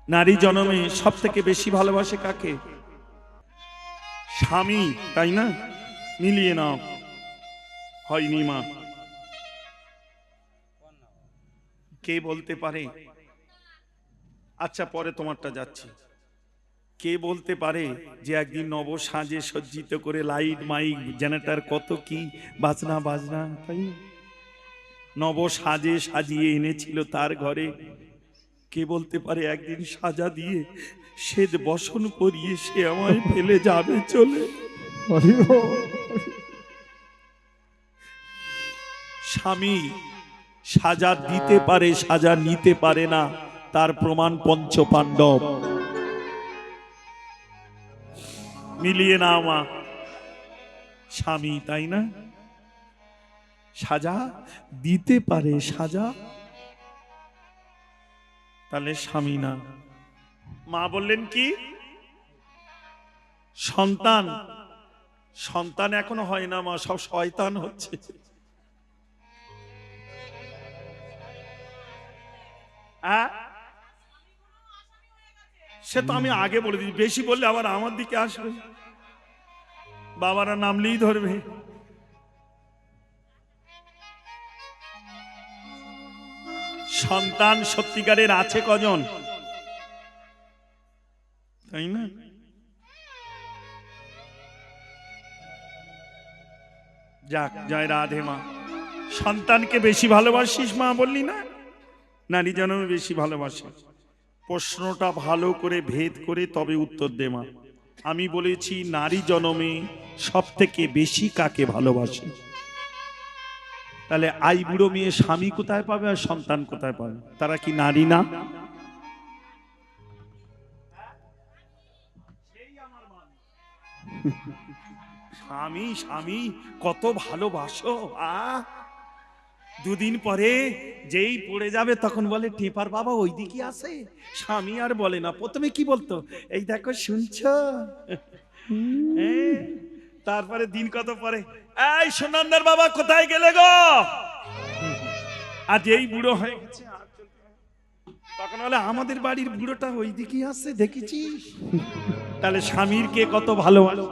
নারী জনমে সব থেকে বেশি ভালোবাসে কাকে? স্বামী, তাই না? মিলিয়ে নাও। হয়নি মা? কে বলতে পারে? আচ্ছা, পরে তোমারটা যাচ্ছি। কে বলতে পারে যে একদিন নব সাজে সজ্জিত করে লাইট মাইক জেনারেটর কত কি বাজনা বাজনা, তাই না? নব সাজে সাজিয়ে এনেছিল তার ঘরে। কে বলতে পারে একদিন সাজা দিয়ে শ্বেত বসন করিয়ে সে আমায় ফেলে যাবে চলে? স্বামী সাজা দিতে পারে, সাজা নিতে পারে না, তার প্রমাণ পঞ্চ পাণ্ডব। মিলিয়ে না মা? স্বামী, তাই না? সাজা দিতে পারে, সাজা, তাহলে স্বামী না। মা বললেন কি? সন্তান। সন্তান এখনো হয় না মা, সব শয়তান হচ্ছে। সে তো আমি আগে বলে দিই, বেশি বললে আবার আমার দিকে আসবে, বাবারা নামলেই ধরবে। সন্তান সত্যিকারের আছে কজন, তাই না? যাক, জয় রাধে মা। সন্তানকে বেশি ভালোবাসিস মা বললি না? নারী জনমে বেশি ভালোবাসে। প্রশ্নটা ভালো করে ভেদ করে তবে উত্তর দে মা। আমি বলেছি নারী জনমে সব থেকে বেশি কাকে ভালোবাসে? তাহলে আই বুড়ো মেয়ে স্বামী কোথায় পাবে আর সন্তান কোথায় পাবে? তারা কি নারী না? স্বামী স্বামী কত ভালোবাসো, দুদিন পরে যেই পড়ে যাবে তখন বলে টেপার বাবা ওই দিকে আছে। স্বামী আর বলে না, প্রথমে কি বলতো, এই দেখো শুনছো, তারপরে দিন কত পরে, এই সোনান্দার বাবা কোথায় গেলে গো? আজ এই বুড়ো হয়ে গেছে, তখন বলে আমাদের বাড়ির বুড়োটা ওই দিকে আছে, দেখেছিস? তাহলে স্বামীর কে কত ভালোবাসে?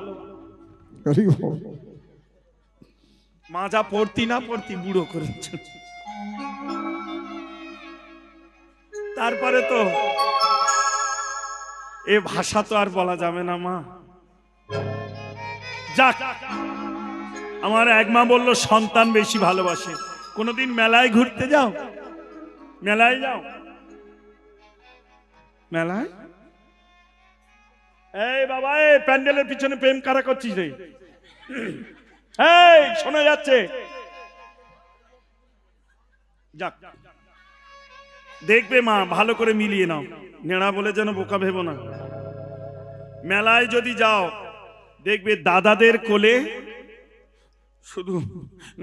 মাজা পড়তি না পড়তি বুড়ো করেছে। তারপরে তো এ ভাষা তো আর বলা যাবে না মা। যাক, আমার এক মা বললো সন্তান বেশি ভালোবাসে। কোনদিন মেলায় ঘুরতে যাও? মেলায় যাও? মেলায় এই বাবা, এই প্যান্ডেলের পিছনে প্রেম কারা করছিস রে? এই শোনা যাচ্ছে? যাক, দেখবে মা, ভালো করে মিলিয়ে নাও। নেড়া বলে যেন বোকা ভেবো না। মেলায় যদি যাও দেখবে দাদাদের কোলে শুধু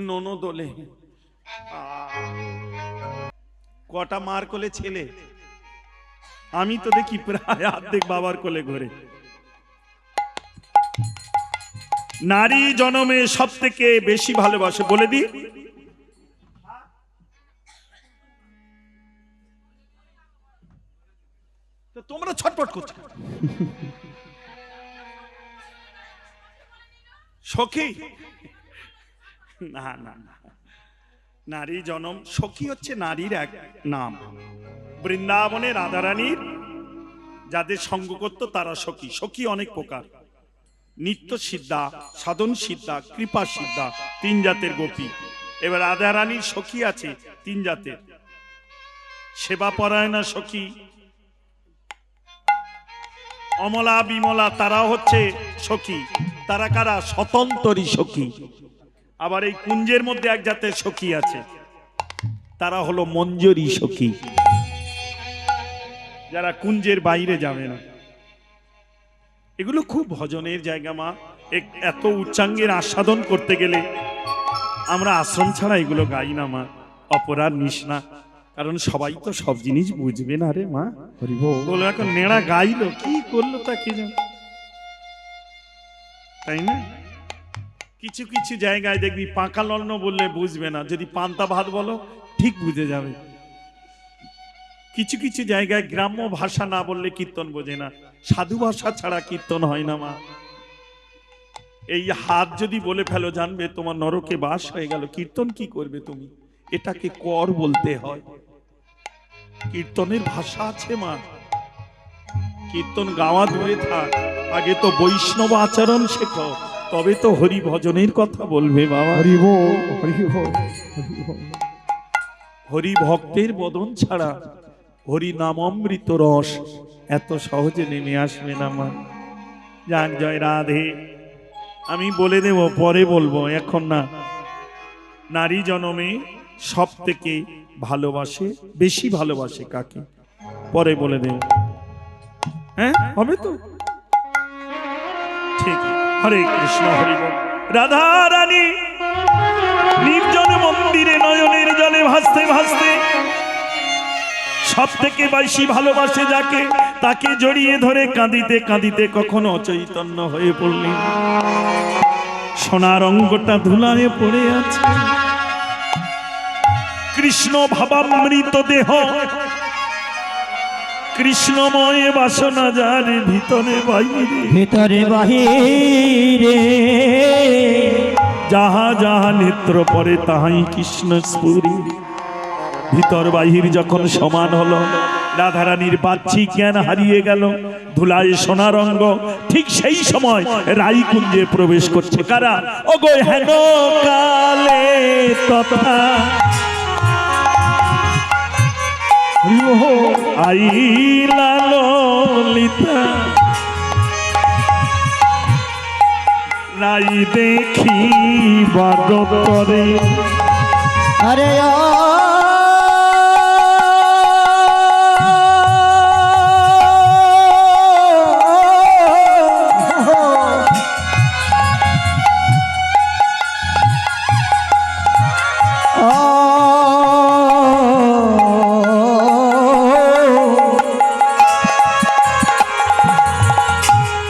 ননদ দোলে, কটা মার কোলে ছেলে। আমি তো দেখি প্রায় অর্ধেক বাবার কোলে ঘুরে। নারী জনমে সব থেকে বেশি ভালোবাসে বলে দি। তোমরা ছটপট করছো। সখী? না না না, নারী জনম। সখী হচ্ছে নারীর এক নাম। বৃন্দাবনে রাধারানীর যাদের সঙ্গ করত তারা সখী। সখী অনেক প্রকার, নিত্য সিদ্ধা, সাধন সিদ্ধা, কৃপা সিদ্ধা, তিন জাতের গোপী। এবার রাধারানীর সখী আছে তিন জাতের। সেবা পরায়ণা সখী, অমলা বিমলা, তারা হচ্ছে সখী। তারা কারা? স্বতন্ত্রী সখী। আবার এই কুঞ্জের মধ্যে এক জাতের সখী আছে, তারা হলো মঞ্জরী সখী, যারা কুঞ্জের বাইরে যাবে না। এগুলো খুব ভজনের জায়গা মা। এত উচ্চাঙ্গের আস্বাদন করতে গেলে আমরা আশ্রম ছাড়া এগুলো গাই না মা। অপরাধ নিস না, কারণ সবাই তো সব জিনিস বুঝবে না রে মা। বলো এখন নেড়া গাইলো কি করলো তা কি জানো, তাই না? কিছু কিছু জায়গায় দেখবি পাকা লগ্ন বললে বুঝবে না, যদি পান্তা ভাত বলো ঠিক বুঝে যাবে। কিছু কিছু জায়গায় গ্রাম্য ভাষা না বললে কীর্তন বোঝে না, সাধু ভাষা ছাড়া কীর্তন হয় না মা। এই হাত যদি বলে ফেলো জানবে তোমার নরকে বাস হয়ে গেল, কীর্তন কি করবে তুমি? এটাকে কর বলতে হয়। কীর্তনের ভাষা আছে মা। কীর্তন গাওয়া দূরে থাক, আগে তো বৈষ্ণব আচরণ শেখো, তবে তো হরি ভজনের কথা বলবে বাবা। হরি বল, হরি বল, হরি বল। হরি ভক্তের বদন ছাড়া হরি নামামৃত রস এত সহজে নেমে আসবে না মা। যাক, জয় রাধে। আমি বলে দেব, পরে বলবো, এখন না। নারী জনমে সব থেকে ভালোবাসে, বেশি ভালোবাসে কাকে, পরে বলে দেব। হ্যাঁ, হবে তো? ঠিক। হরে কৃষ্ণ, হরি বল। রাধা রানী নির্জন মন্দিরে নয়নের জলে ভাসতে ভাসতে সব থেকে বেশি ভালোবাসে যাকে, তাকে জড়িয়ে ধরে কাঁদিতে কাঁদিতে কখনো অচৈতন্য হয়ে পড়লেন। সোনার অঙ্গটা ধুলায় পড়ে আছে। কৃষ্ণ ভাবামৃত দেহ, কৃষ্ণময় বাসনা যার ভিতরে বাহিরে, ভিতরে বাহিরে যাহা যাহা নেত্র পরে তাহাই কৃষ্ণ স্ফুরি। ভিতর বাহির যখন সমান হলো, রাধারানীর বাহ্যিক জ্ঞান হারিয়ে গেল, ধুলায় সোনার অঙ্গ। ঠিক সেই সময় রাইকুঞ্জে প্রবেশ করছে কারা? ওগো হেন কালে তথা আইলা ললিতা, রাই দেখি বাদরে। আরে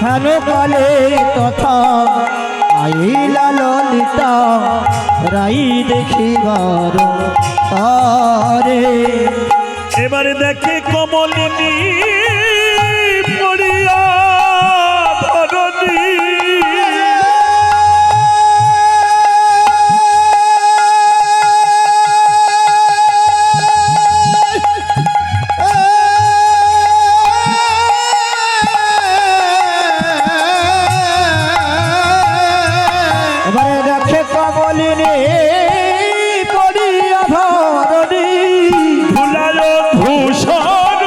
হেন কালে তথা আইলা ললিতা, রাই দেখিবার তারে। এবারে দেখে কমলিনী পড়িয়া ধরণী, এবারে দেখে কমলিনী পড়িয়া ধরণী, ধুলায় ধূসর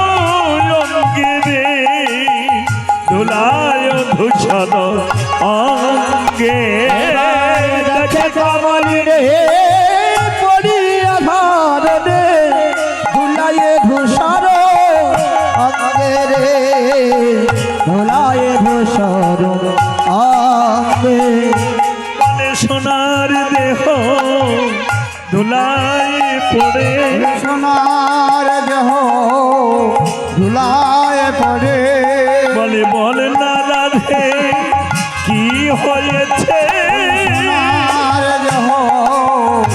অঙ্গে রে, ধুলায় ধূসর অঙ্গে। দেখে কমলিনী পড়িয়া ধরণী, ধুলায়ে ধূসর অঙ্গে রে, ধুলায়ে ধূসর অঙ্গে। মানে সোনার দেহ ধুলায় পড়ে, সোনার দেহ ধুলায় পড়ে। বলে বল না রাধে কি হয়েছে? সোনার দেহ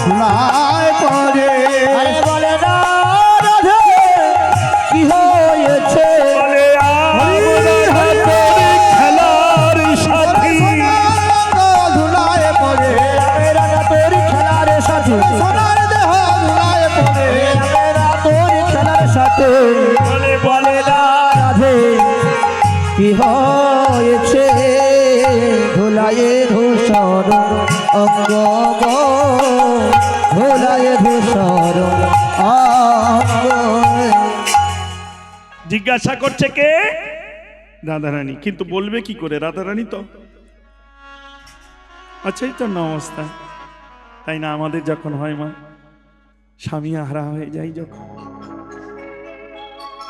ধুলায় পড়ে। আরে বলে না রাধে কি হয়েছে? বলে আমরা তোর খেলার সাথী, ধুলায় পড়ে। রাধা তোর খেলার সাথী, সোনার দেহ ধুলায় পড়ে। রাধা তোর খেলার সাথে, বলে বলে না রাধে কি হয়েছে? ধুলায়ে ধূসর অঙ্গ গো, ধুলায়ে ধূসর অঙ্গ। জিজ্ঞাসা করছে কে? রাধারানী। কিন্তু বলবে কি করে? রাধারানী তো আচ্ছাই তো না অবস্থা, তাই না? আমাদের যখন হয় মা, স্বামী হারা হয়ে যায় যখন,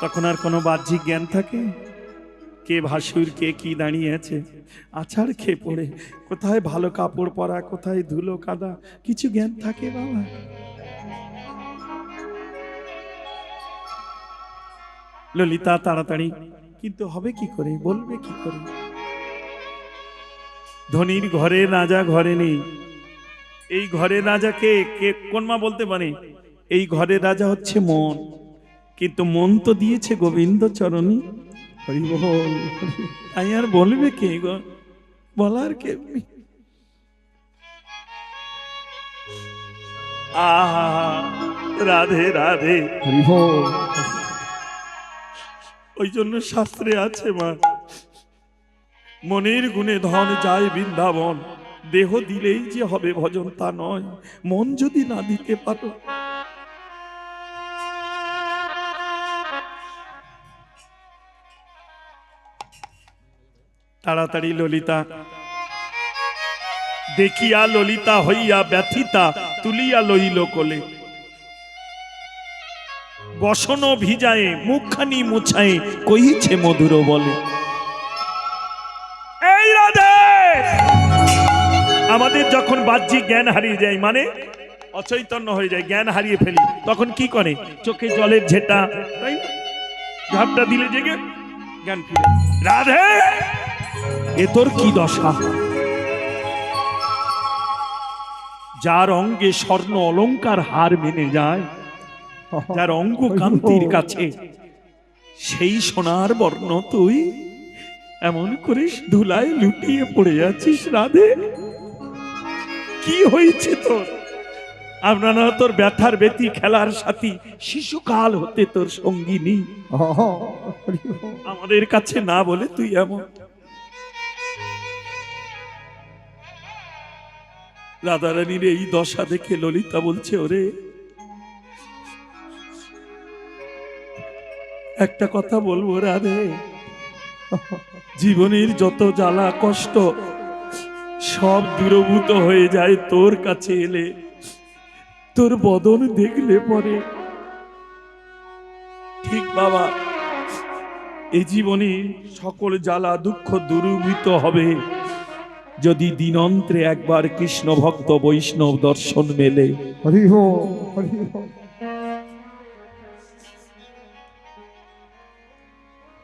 তখন আর কোনো বাহ্যিক জ্ঞান থাকে? কে ভাসুর, কে কি দাঁড়িয়ে আছে, আছাড় খেয়ে পড়ে, কোথায় ভালো কাপড় পরা, কোথায় ধুলো কাদা, কিছু জ্ঞান থাকে বাবা? ললিতা তাড়াতাড়ি, কিন্তু হবে কি করে, বলবে কি করে? ধনির ঘরে রাজা ঘরে নেই। এই ঘরে রাজাকে কে, কোন মা বলতে পারে? এই ঘরে রাজা হচ্ছে মন। কিন্তু মন তো দিয়েছে গোবিন্দ চরণী। হরি বল। তাই আর বলবে কে গো, বলার কে? আহা, রাধে রাধে। হরি বল। ওই জন্য শাস্ত্রে আছে মা, মনের গুণে ধন যায় বৃন্দাবন, দেহ দিলেই যে হবে ভজন তা নয়, মন যদি না দিতে পারো। তাড়াতাড়ি ললিতা দেখিয়া ললিতা হইয়া ব্যথিতা তুলিয়া লইল কোলে, বসন ভিজায়ে মুখখানি মুছায়ে কহিছে মধুর বলে, এই রাধে। আমাদের যখন বাহ্যিক জ্ঞান হারিয়ে যায়, মানে অচৈতন্য হয়ে যায়, জ্ঞান হারিয়ে ফেলি, তখন কি করে? চোখে জলের ঝেঁটা, তাই না? ঝাপটা দিলে জেগে জ্ঞান ফিরে। রাধে, এ তোর কি দশা? যার অঙ্গে স্বর্ণ অলংকার হার মেনে যায়, যার অঙ্গ কান্তির কাছে, সেই সোনার বর্ণ তুই এমন করে ধুলায় লুটিয়ে পড়ে আছিস। রাধে, কি হয়েছে তোর? আপনারা তোর ব্যথার ব্যথি, খেলার সাথী, শিশুকাল হতে তোর সঙ্গিনী, আমাদের কাছে না বলে তুই এমন। রাধারানীর এই দশা দেখে ললিতা বলছে, ওরে একটা কথা বলবো রাধে, জীবনের যত জ্বালা কষ্ট সব দূরভূত হয়ে যায় তোর কাছে এলে, তোর বদন দেখলে পরে। ঠিক বাবা, এই জীবনে সকল জ্বালা দুঃখ দূরীভূত হবে যদি দিনন্ত্রে একবার কৃষ্ণ ভক্ত বৈষ্ণব দর্শন মেলে। হরি বল, হরি বল।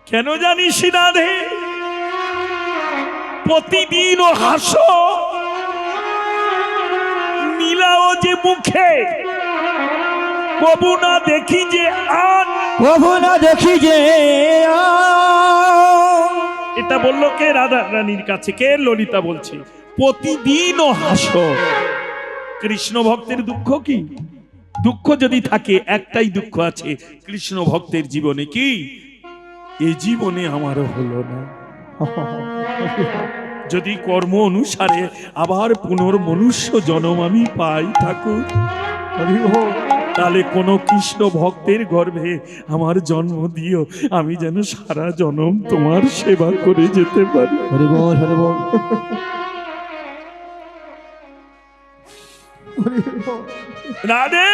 কেন জানিস রাধে? প্রতিদিন হাসো, মিলাও যে মুখে, কবু না দেখি যে আন, কবু না দেখি যে এটা বললো কে? রাধা রানীর কাছে। কে? ললিতা বলছে প্রতিদিন হাসো। কৃষ্ণ ভক্তের দুঃখ কি? দুঃখ যদি থাকে, একটাই দুঃখ আছে কৃষ্ণ ভক্তের জীবনে, কি? এই জীবনে আমারও হলো না। যদি কর্ম অনুসারে আবার পুনর্মনুষ্য জন্ম আমি পাই ঠাকুর, তাহলে কোন কৃষ্ণ ভক্তের গর্ভে আমার জন্ম দিও, আমি যেন সারা জন্ম তোমার সেবা করে যেতে পারি। হরি বল, হরি বল। রাধে,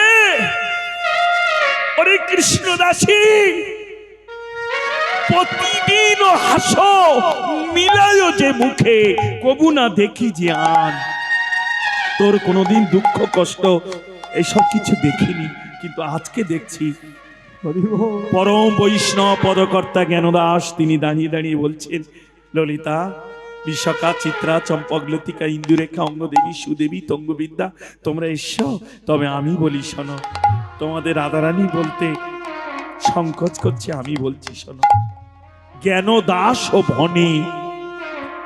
ওরে কৃষ্ণ দাসী, প্রতিদিন হাসো, মিলায় যে মুখে, কবু না দেখি যে আন। তোর কোনোদিন দুঃখ কষ্ট এইসব কিছু দেখিনি, কিন্তু আজকে দেখছি। পরম বৈষ্ণব পদকর্তা জ্ঞানদাস তিনি দাঁড়িয়ে দাঁড়িয়ে বলছেন, ললিতা, বিশাখা, চিত্রা, চম্পক, লতিকা, ইন্দুরেখা, অঙ্গদেবী, সুদেবী, তঙ্গবিদ্যা, তোমরা এসো। তবে আমি বলি শোনো, তোমাদের রাধারানী বলতে সংকোচ করছে, আমি বলছি শোনো। জ্ঞানদাস ও বনে,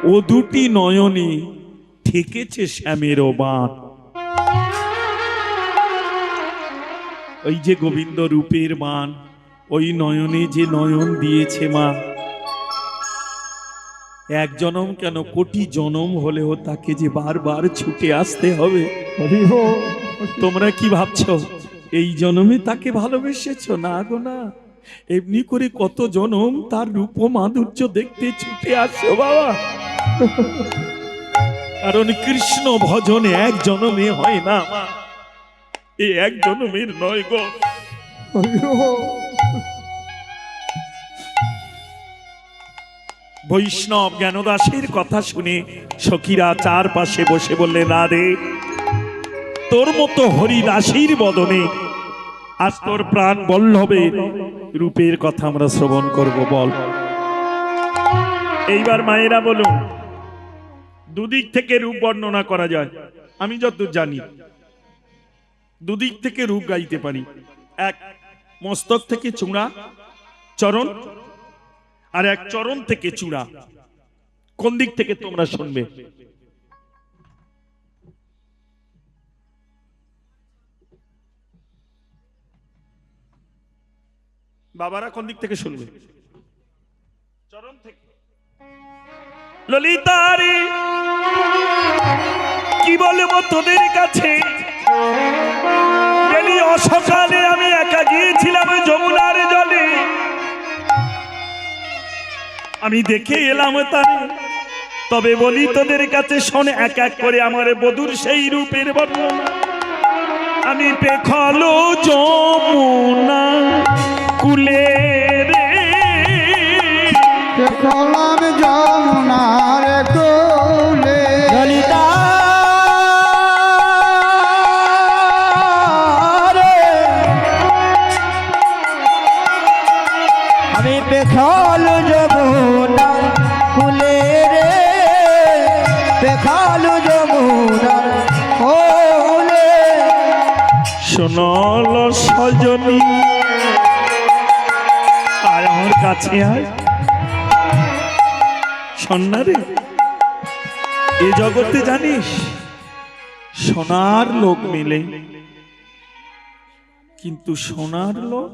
ও দুটি নয়নে ঠেকেছে শ্যামের বাণ। ওই যে গোবিন্দ রূপের মান, ওই নয়নে যে নয়ন দিয়েছে মা, এক জনম কেন কোটি জনম হলেও তাকে যে বারবার ছুটে আসতে হবে। তোমরা কি ভাবছো এই জনমে তাকে ভালোবেসেছো? না গো না, এমনি করে কত জনম তার রূপ মাধুর্য দেখতে ছুটে আসো বাবা। কারণ কৃষ্ণ ভজন এক জনমে হয় না মা, এই এক জনমের নয় গো। বৈষ্ণব জ্ঞানদাসের কথা শুনে সখীরা চারপাশে বসে বললেন, রাধে, তোর মতো হরিদাসীর বদনে আজ তোর প্রাণ বল্লভে রূপের কথা আমরা শ্রবণ করব, বল। এইবার মায়েরা বলুন, দুদিক থেকে রূপ বর্ণনা করা যায়, আমি যতদূর জানি দুদিক থেকে রূপ গাইতে পারি। এক, মস্তক থেকে চূড়া চরণ, আর এক চরণ থেকে চূড়া। কোন দিক থেকে তোমরা শুনবে? বাবারা কোন দিক থেকে শুনবে? চরণ থেকে। ললিতারি কি বলবো তোদের কাছে, অসকালে আমি একা গিয়েছিলাম যমুনার জলে, আমি দেখে এলাম তারে। তবে বলি তোদের কাছে শোন এক এক করে আমার বধূর সেই রূপের বর্ণনা। আমি পেখলো যমুনা কুলে রে, দেখলাম যমুনার কোলে ললিতা রে, আমি পেখল যমুনার কুলে রে, পেখল যমুনার কোলে। শোনল সজনী আয় আমার কাছে আয়। শোনা রে, এ জগতে জানিস সোনার লোক মিলে, কিন্তু সোনার লোক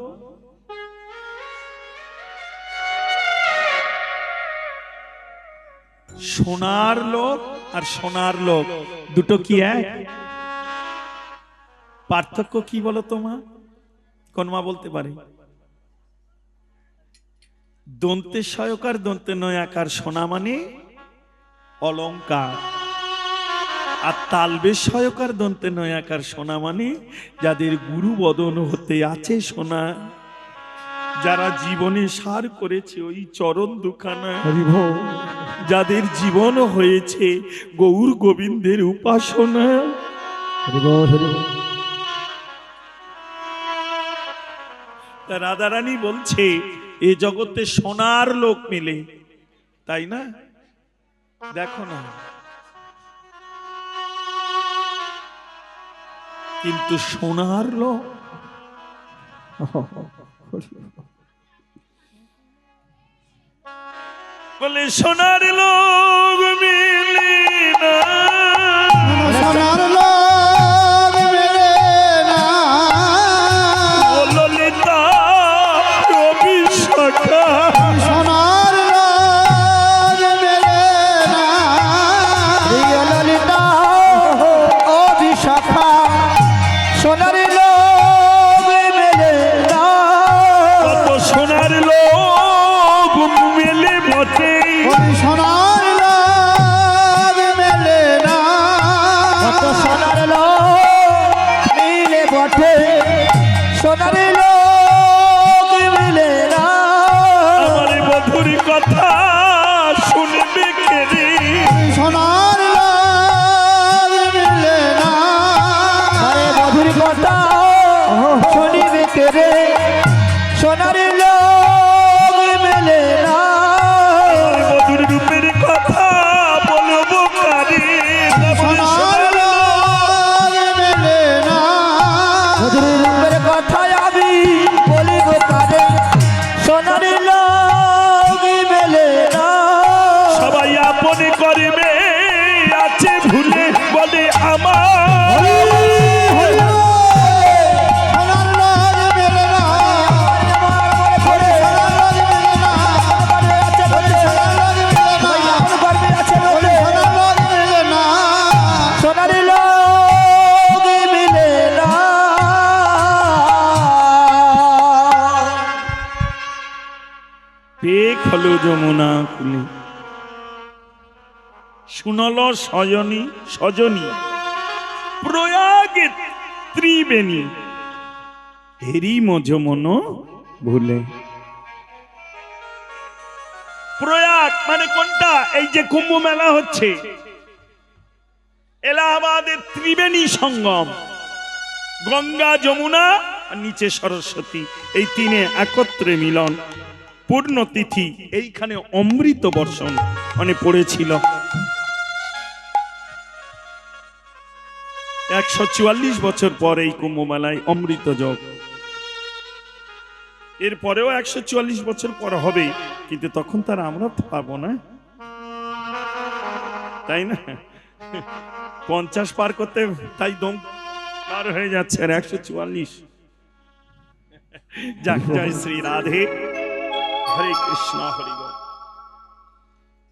সোনার লোক আর সোনার লোক দুটো কি এক? পার্থক্য কি বলো তোমা? কোন মা বলতে পারে? দন্তে সয়কার দন্তে নয়াকার সোনা মানে অলংকার, আর তালবে সয়কার দন্তে নয়াকার সোনা মানে যাদের গুরু বদন হতে আছে সোনা, যারা জীবনে সার করেছে ওই চরণ দুখানা, যাদের জীবন হয়েছে গৌর গোবিন্দের উপাসনা। রাধারানী বলছে এ জগতে সোনার লোক মিলে, তাই না? দেখো না, কিন্তু সোনার লোক বলে সোনার লোক মিলে না, সোনার লোক মেলে না, ললিতা রবি শাখা সোনার লোক মেলে না, প্রিয় ললিতা ও বিশাখা সোনার লোক মেলে না, কত সোনার লোক মেলে বটে, সোনার লোক মেলে না, কত সোনার লোক মিলে বটে, সোনার লোক মিলে না। আমার বধুর কথা শুনবে কে রে? সোনার লোক মিলে না, আরে মধুর কথা শুনিবে কে রে, সোনার লোক মেলে না, আমার বধুর রূপের কথা বলবো কারে? সোনার লোক মেলে না, মধুর রূপের কথা আমি বলিব কারে, সোনার লোক মেলে না। সবাই আপন করবে আছে ভুলে বলে আমার, সোনার লোক মেলে না, সোনার লোক মেলে না, সোনার লোক মেলে না, সোনার লোক মেলে না। পেক হলো যমুনা কুলে, শুনল সজনী সজনী প্রয়াগে ত্রিবেণী, হেরি মজমন ভুলে। প্রয়াগ মানে কোনটা? এই যে কুম্ভ মেলা হচ্ছে, এলাহাবাদের ত্রিবেণী সঙ্গম, গঙ্গা যমুনা আর নিচে সরস্বতী, এই তিনে একত্রে মিলন। পূর্ণ তিথি এইখানে অমৃত বর্ষণ মানে পড়েছিল। 144 বছর পর এই কুম্ভ মেলায় অমৃত যোগ। এরপরেও 144 বছর পর হবে, কিন্তু তখন তার আমরা পাবো না, তাই না? 50 পার করতে তাই দম পার হয়ে যাচ্ছে, আর 144। যাক, জয় শ্রী রাধে, হরে কৃষ্ণ, হরি বল।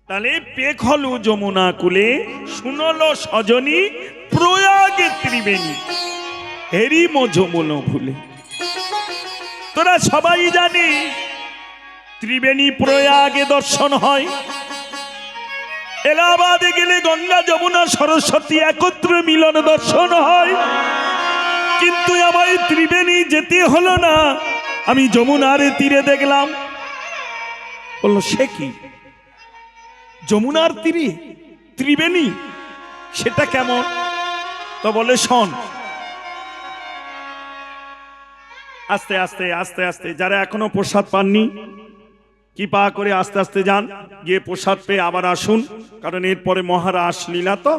তাহলে পেক হলো যমুনা কুলে, শুনলো সজনী প্রয়াগে ত্রিবেণী, হেরি মো যমুনা ভুলে। তোরা সবাই জানি ত্রিবেণী প্রয়াগে দর্শন হয়, এলাহাবাদে গেলে গঙ্গা যমুনা সরস্বতী একত্র মিলন দর্শন হয়, কিন্তু আমায় ত্রিবেণী যেতে হলো না, আমি যমুনার তীরে দেখলাম। বলল, সে কি? যমুনার তীরে ত্রিবেণী, সেটা কেমন? তো বলে, শোন, আস্তে আস্তে আস্তে আস্তে, যারা এখনো প্রসাদ পাননি কৃপা করে আস্তে আস্তে যান, গিয়ে প্রসাদ পেয়ে আবার আসুন, কারণ এরপরে মহারাস লীলা, তো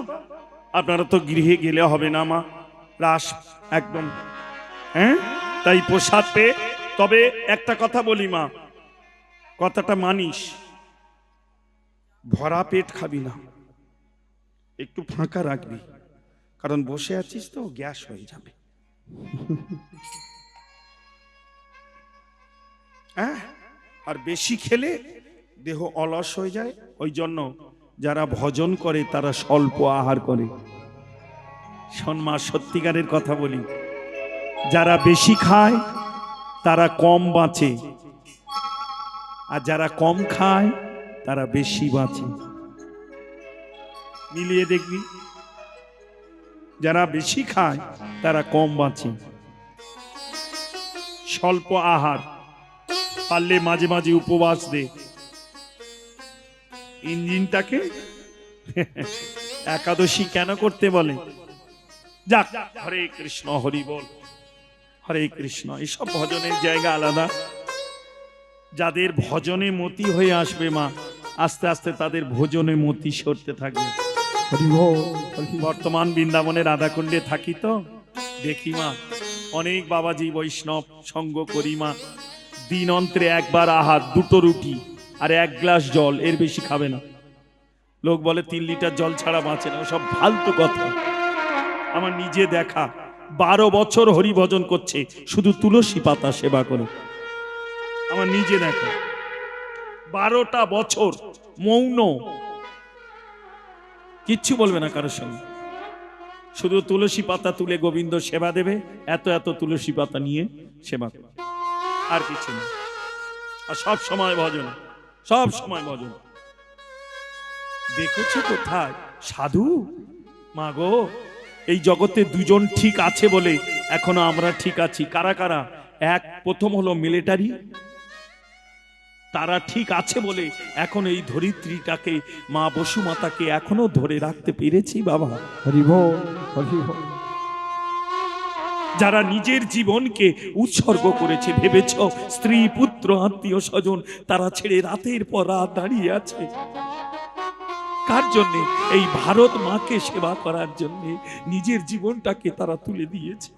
আপনারা তো গৃহে গেলে হবে না মা, রাস একদম, হ্যাঁ, তাই প্রসাদ পেয়ে। তবে একটা কথা বলি মা, কথাটা মানিস, ভরা পেট খাবি না, একটু ফাঁকা রাখবি, কারণ বসে আছিস তো গ্যাস হয়ে যাবে। হ্যাঁ, আর বেশি খেলে দেহ অলস হয়ে যায়, ওই জন্য যারা ভজন করে তারা স্বল্প আহার করে। শোন মা, সত্যিকারের কথা বলি, যারা বেশি খায় তারা কম বাঁচে, আর যারা কম খায় তারা বেশি বাঁচে। মিলিয়ে দেখবি, যারা বেশি খায় তারা কম বাঁচে। স্বল্প আহার, পারলে মাঝে মাঝে উপবাস দে, ইঞ্জিনটাকে একাদশী কেন করতে বলে? যাক, হরে কৃষ্ণ, হরি বল, হরে কৃষ্ণ। এসব ভজনের জায়গা আলাদা। যাদের ভজনে মতি হয়ে আসবে মা, আস্তে আস্তে তাদের ভোজনে মতি সরতে থাকবে। বর্তমান বৃন্দাবনের রাধাকুণ্ডে থাকি তো দেখি মা, অনেক বাবাজি বৈষ্ণব সঙ্গ করি মা, দিন অন্তরে একবার আহার, দুটো রুটি আর 1 গ্লাস জল, এর বেশি খাবে না। লোক বলে 3 লিটার জল ছাড়া বাঁচে না, সব ফালতু কথা। আমার নিজে দেখা, 12 বছর হরি ভজন করছে, শুধু তুলসী পাতা সেবা করে। আমার নিজে দেখা, 12টা বছর মৌন, কিচ্ছু বলবে না কারোর সঙ্গে, শুধু তুলসী পাতা তুলে গোবিন্দ সেবা দেবে, এত এত তুলসী পাতা নিয়ে সেবা করে, আর কিছু না। আর সব সময় ভজন, সব সময় ভজন। দেখেছো কোথায় সাধু? মা গো, এই জগতে দুজন ঠিক আছে বলে এখনো আমরা ঠিক আছি। কারা কারা? এক, প্রথম হলো মিলিটারি, তারা ঠিক আছে বলে এখন এই ধরিত্রীটাকে, মা বসুমাতাকে এখনো ধরে রাখতে পেরেছি বাবা। হরি বল, হরি বল। যারা নিজের জীবনকে উৎসর্গ করেছে, ভেবেছ স্ত্রী পুত্র আত্মীয় স্বজন তারা ছেড়ে রাতের পর রাত দাঁড়িয়ে আছে কার জন্য? এই ভারত মাকে সেবা করার জন্য নিজের জীবনটাকে তারা তুলে দিয়েছে।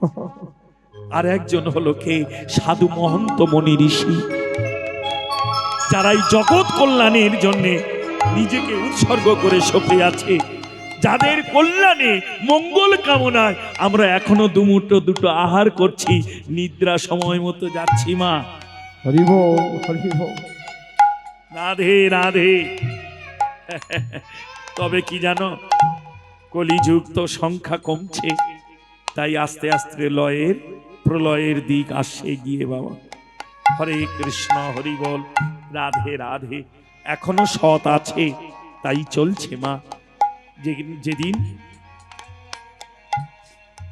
আর একজন হলো কে? সাধু মহন্ত মনি ঋষি, যারা এই জগৎ কল্যাণের জন্য নিজেকে উৎসর্গ করে সপে আছে, যাদের কল্যাণে মঙ্গল কামনায় আমরা এখনো দুমুঠো দুটো আহার করছি, নিদ্রা সময় মতো যাচ্ছি মা। হরি বল, হরি বল। রাধে রাধে। তবে কি জানো, কলিযুগ তো সংখ্যা কমছে, তাই আস্তে আস্তে লয়ের প্রলয়ের দিক আসছে গিয়ে বাবা। হরে কৃষ্ণ, হরি বল, রাধে রাধে। এখনো সৎ আছে, তাই চলছে মা। যেদিন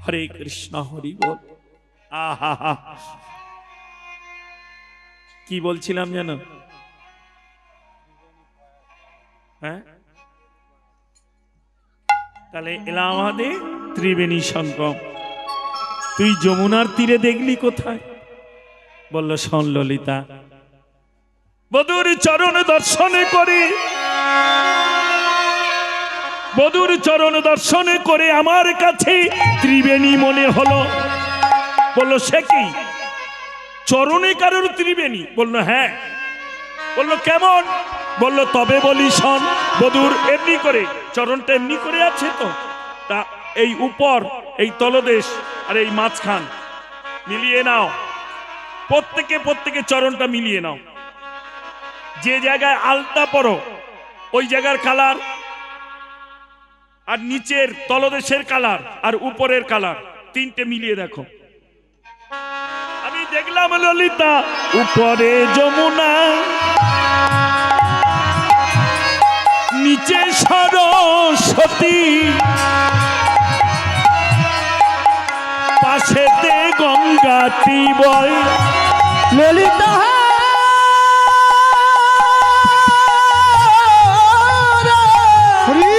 হরে কৃষ্ণ, হরি বল। আহা হা, কি বলছিলাম জানো? হ্যাঁ, তাহলে এলাহাবাদে ত্রিবেণী সঙ্গম। তুই যমুনার তীরে দেখলি কোথায়? বলল, শোন ললিতা, বধুর চরণ দর্শনে করে, বধুর চরণ দর্শনে করে আমার কাছে ত্রিবেণী মনে হলো। বলল, সে কি? চরণে কারোর ত্রিবেণী? বললো হ্যাঁ। বললো কেমন? বললো তবে বলি শোন। বধুর এমনি করে চরণটা এমনি করে আছে তো, তা এই উপর, এই তলদেশ আর এই মাঝখান মিলিয়ে নাও, প্রত্যেকে চরণটা মিলিয়ে নাও। যে জায়গায় আলতা পরো ওই জায়গার কালার, আর নিচের তলদেশের কালার আর উপরের কালার, তিনটে মিলিয়ে দেখো। আমি দেখলাম ললিতা উপরে যমুনা, নিচে সরস্বতী, পাশেতে গঙ্গাটি বয়। ললিতা হরি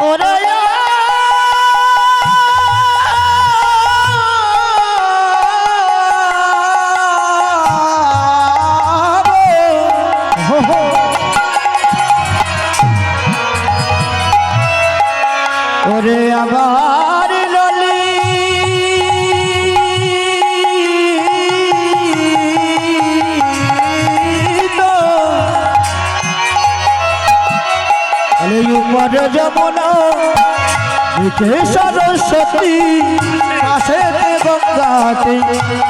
ওরে ওরে আমার ললি তো উপর যমুনা, নিচে সরস্বতী, পাশে গঙ্গাতে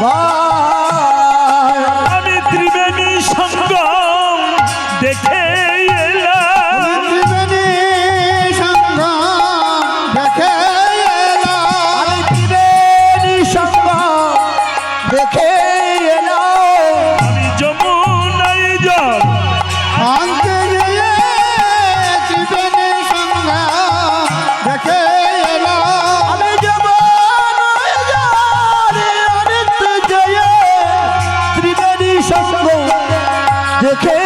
বায়। আমি ত্রিবেণী সঙ্গম দেখে এলাম, ত্রিবেণী সঙ্গম দেখে এলাম, আমি ত্রিবেণী সঙ্গম দেখে এলাম। আমি যমুনায় জল আনতে গিয়ে ত্রিবেণী সঙ্গম দেখে এলাম, আমি যমুনায় জল আনতে গিয়ে ত্রিবেণী সঙ্গম দেখে